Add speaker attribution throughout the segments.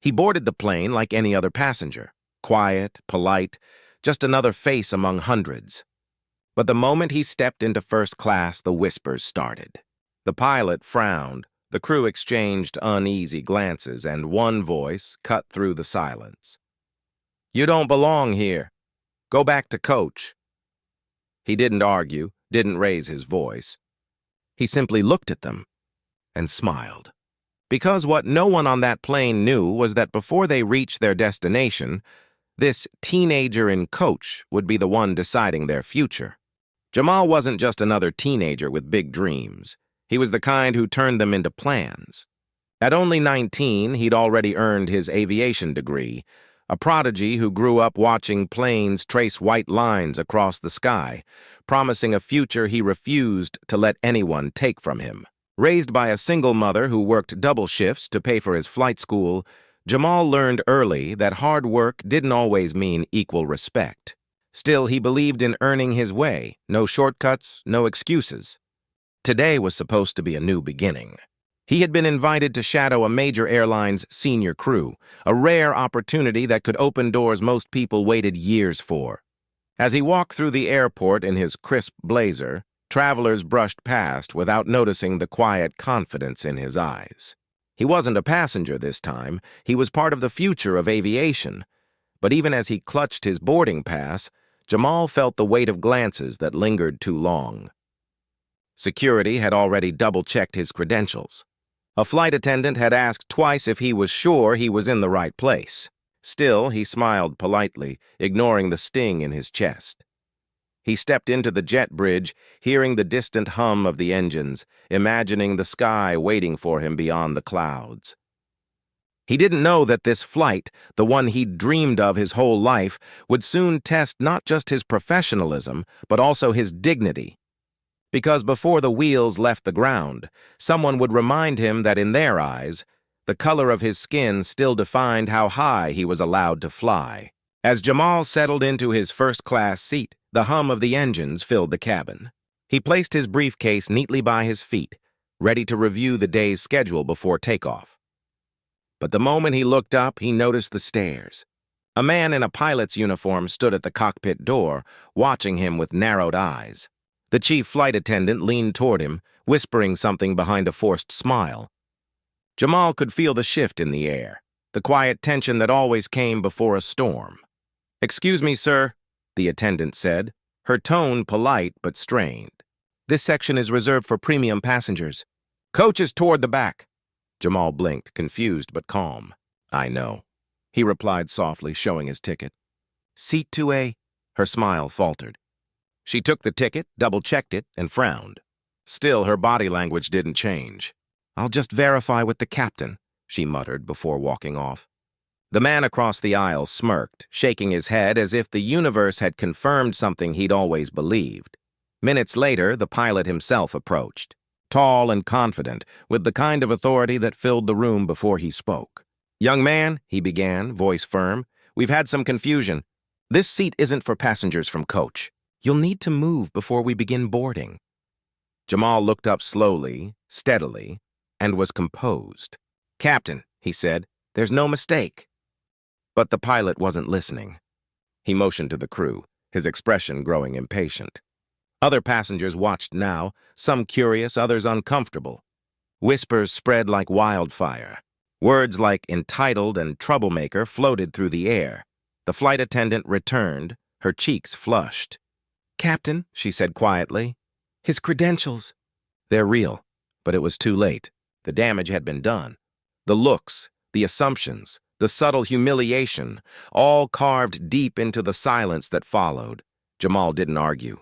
Speaker 1: He boarded the plane like any other passenger, quiet, polite, just another face among hundreds. But the moment he stepped into first class, the whispers started. The pilot frowned, the crew exchanged uneasy glances, and one voice cut through the silence. "You don't belong here. Go back to coach." He didn't argue, didn't raise his voice. He simply looked at them and smiled. Because what no one on that plane knew was that before they reached their destination, this teenager in coach would be the one deciding their future. Jamal wasn't just another teenager with big dreams. He was the kind who turned them into plans. At only 19, he'd already earned his aviation degree, a prodigy who grew up watching planes trace white lines across the sky, promising a future he refused to let anyone take from him. Raised by a single mother who worked double shifts to pay for his flight school, Jamal learned early that hard work didn't always mean equal respect. Still, he believed in earning his way, no shortcuts, no excuses. Today was supposed to be a new beginning. He had been invited to shadow a major airline's senior crew, a rare opportunity that could open doors most people waited years for. As he walked through the airport in his crisp blazer, travelers brushed past without noticing the quiet confidence in his eyes. He wasn't a passenger this time, he was part of the future of aviation. But even as he clutched his boarding pass, Jamal felt the weight of glances that lingered too long. Security had already double-checked his credentials. A flight attendant had asked twice if he was sure he was in the right place. Still, he smiled politely, ignoring the sting in his chest. He stepped into the jet bridge, hearing the distant hum of the engines, imagining the sky waiting for him beyond the clouds. He didn't know that this flight, the one he'd dreamed of his whole life, would soon test not just his professionalism, but also his dignity. Because before the wheels left the ground, someone would remind him that in their eyes, the color of his skin still defined how high he was allowed to fly. As Jamal settled into his first-class seat, the hum of the engines filled the cabin. He placed his briefcase neatly by his feet, ready to review the day's schedule before takeoff. But the moment he looked up, he noticed the stairs. A man in a pilot's uniform stood at the cockpit door, watching him with narrowed eyes. The chief flight attendant leaned toward him, whispering something behind a forced smile. Jamal could feel the shift in the air, the quiet tension that always came before a storm. "Excuse me, sir," the attendant said, her tone polite but strained. "This section is reserved for premium passengers. Coach is toward the back." Jamal blinked, confused but calm. "I know," he replied softly, showing his ticket. "Seat 2A?" Her smile faltered. She took the ticket, double-checked it, and frowned. Still, her body language didn't change. "I'll just verify with the captain," she muttered before walking off. The man across the aisle smirked, shaking his head as if the universe had confirmed something he'd always believed. Minutes later, the pilot himself approached, tall and confident, with the kind of authority that filled the room before he spoke. "Young man," he began, voice firm, "we've had some confusion. This seat isn't for passengers from coach. You'll need to move before we begin boarding." Jamal looked up slowly, steadily, and was composed. "Captain," he said, "there's no mistake." But the pilot wasn't listening. He motioned to the crew, his expression growing impatient. Other passengers watched now, some curious, others uncomfortable. Whispers spread like wildfire. Words like entitled and troublemaker floated through the air. The flight attendant returned, her cheeks flushed. "Captain," she said quietly, "his credentials." "They're real," but it was too late. The damage had been done. The looks, the assumptions, the subtle humiliation, all carved deep into the silence that followed. Jamal didn't argue.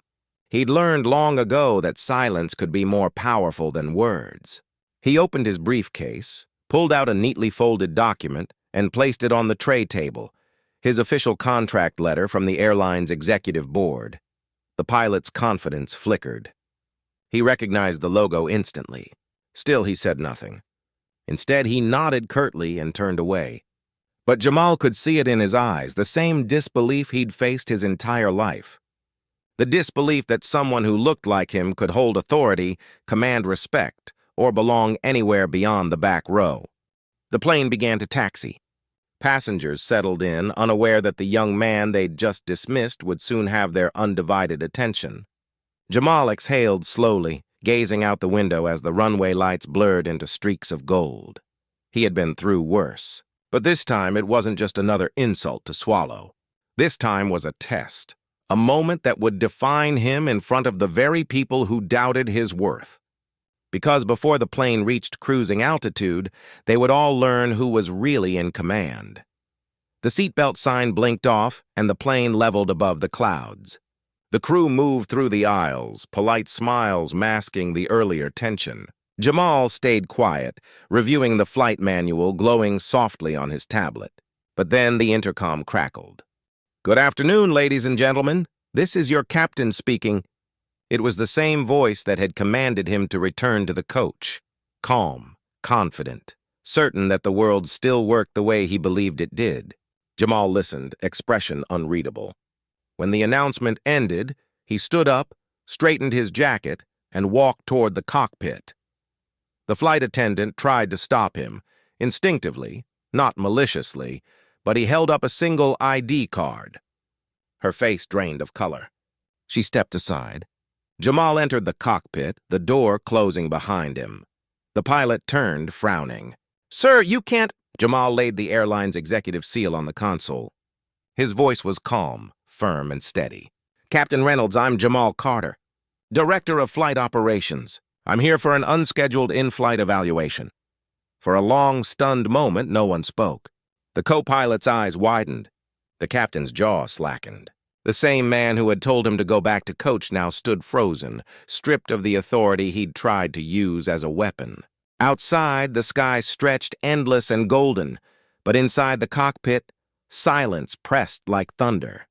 Speaker 1: He'd learned long ago that silence could be more powerful than words. He opened his briefcase, pulled out a neatly folded document, and placed it on the tray table, his official contract letter from the airline's executive board. The pilot's confidence flickered. He recognized the logo instantly. Still, he said nothing. Instead, he nodded curtly and turned away. But Jamal could see it in his eyes, the same disbelief he'd faced his entire life. The disbelief that someone who looked like him could hold authority, command respect, or belong anywhere beyond the back row. The plane began to taxi. Passengers settled in, unaware that the young man they'd just dismissed would soon have their undivided attention. Jamal exhaled slowly, gazing out the window as the runway lights blurred into streaks of gold. He had been through worse, but this time it wasn't just another insult to swallow. This time was a test, a moment that would define him in front of the very people who doubted his worth. Because before the plane reached cruising altitude, they would all learn who was really in command. The seatbelt sign blinked off, and the plane leveled above the clouds. The crew moved through the aisles, polite smiles masking the earlier tension. Jamal stayed quiet, reviewing the flight manual glowing softly on his tablet. But then the intercom crackled. "Good afternoon, ladies and gentlemen. This is your captain speaking." It was the same voice that had commanded him to return to the coach. Calm, confident, certain that the world still worked the way he believed it did. Jamal listened, expression unreadable. When the announcement ended, he stood up, straightened his jacket, and walked toward the cockpit. The flight attendant tried to stop him, instinctively, not maliciously, but he held up a single ID card. Her face drained of color. She stepped aside. Jamal entered the cockpit, the door closing behind him. The pilot turned, frowning. "Sir, you can't—" Jamal laid the airline's executive seal on the console. His voice was calm, firm, and steady. "Captain Reynolds, I'm Jamal Carter, Director of Flight Operations. I'm here for an unscheduled in-flight evaluation." For a long, stunned moment, no one spoke. The co-pilot's eyes widened. The captain's jaw slackened. The same man who had told him to go back to coach now stood frozen, stripped of the authority he'd tried to use as a weapon. Outside, the sky stretched endless and golden, but inside the cockpit, silence pressed like thunder.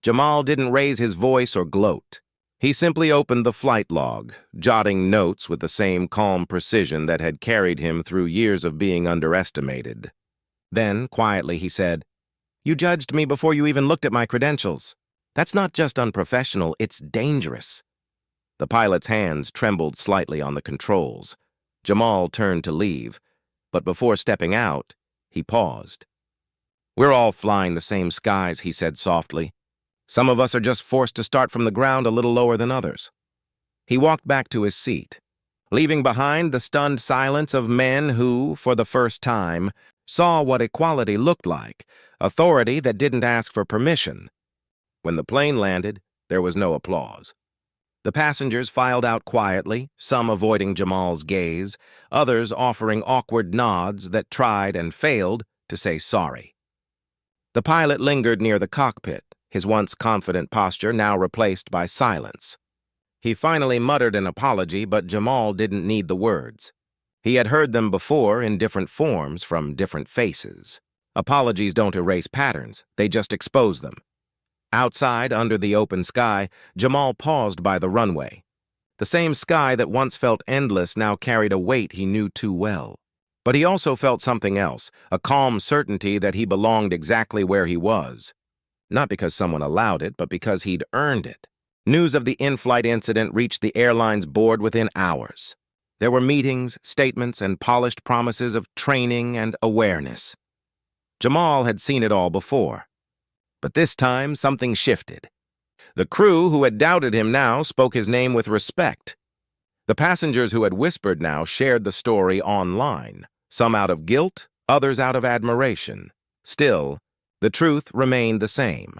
Speaker 1: Jamal didn't raise his voice or gloat. He simply opened the flight log, jotting notes with the same calm precision that had carried him through years of being underestimated. Then, quietly, he said, "You judged me before you even looked at my credentials. That's not just unprofessional, it's dangerous." The pilot's hands trembled slightly on the controls. Jamal turned to leave, but before stepping out, he paused. "We're all flying the same skies," he said softly. "Some of us are just forced to start from the ground a little lower than others." He walked back to his seat, leaving behind the stunned silence of men who, for the first time, saw what equality looked like, authority that didn't ask for permission. When the plane landed, there was no applause. The passengers filed out quietly, some avoiding Jamal's gaze, others offering awkward nods that tried and failed to say sorry. The pilot lingered near the cockpit, his once confident posture now replaced by silence. He finally muttered an apology, but Jamal didn't need the words. He had heard them before in different forms from different faces. Apologies don't erase patterns, they just expose them. Outside, under the open sky, Jamal paused by the runway. The same sky that once felt endless now carried a weight he knew too well. But he also felt something else, a calm certainty that he belonged exactly where he was. Not because someone allowed it, but because he'd earned it. News of the in-flight incident reached the airline's board within hours. There were meetings, statements, and polished promises of training and awareness. Jamal had seen it all before. But this time, something shifted. The crew who had doubted him now spoke his name with respect. The passengers who had whispered now shared the story online, some out of guilt, others out of admiration. Still, the truth remained the same.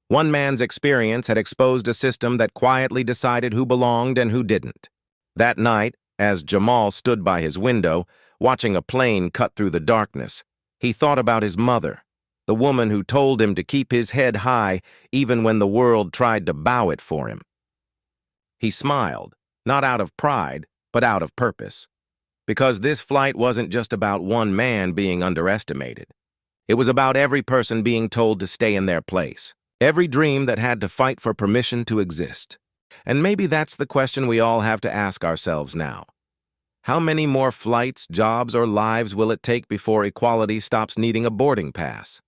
Speaker 1: One man's experience had exposed a system that quietly decided who belonged and who didn't. That night, as Jamal stood by his window, watching a plane cut through the darkness, he thought about his mother, the woman who told him to keep his head high even when the world tried to bow it for him. He smiled, not out of pride, but out of purpose. Because this flight wasn't just about one man being underestimated. It was about every person being told to stay in their place, every dream that had to fight for permission to exist. And maybe that's the question we all have to ask ourselves now. How many more flights, jobs, or lives will it take before equality stops needing a boarding pass?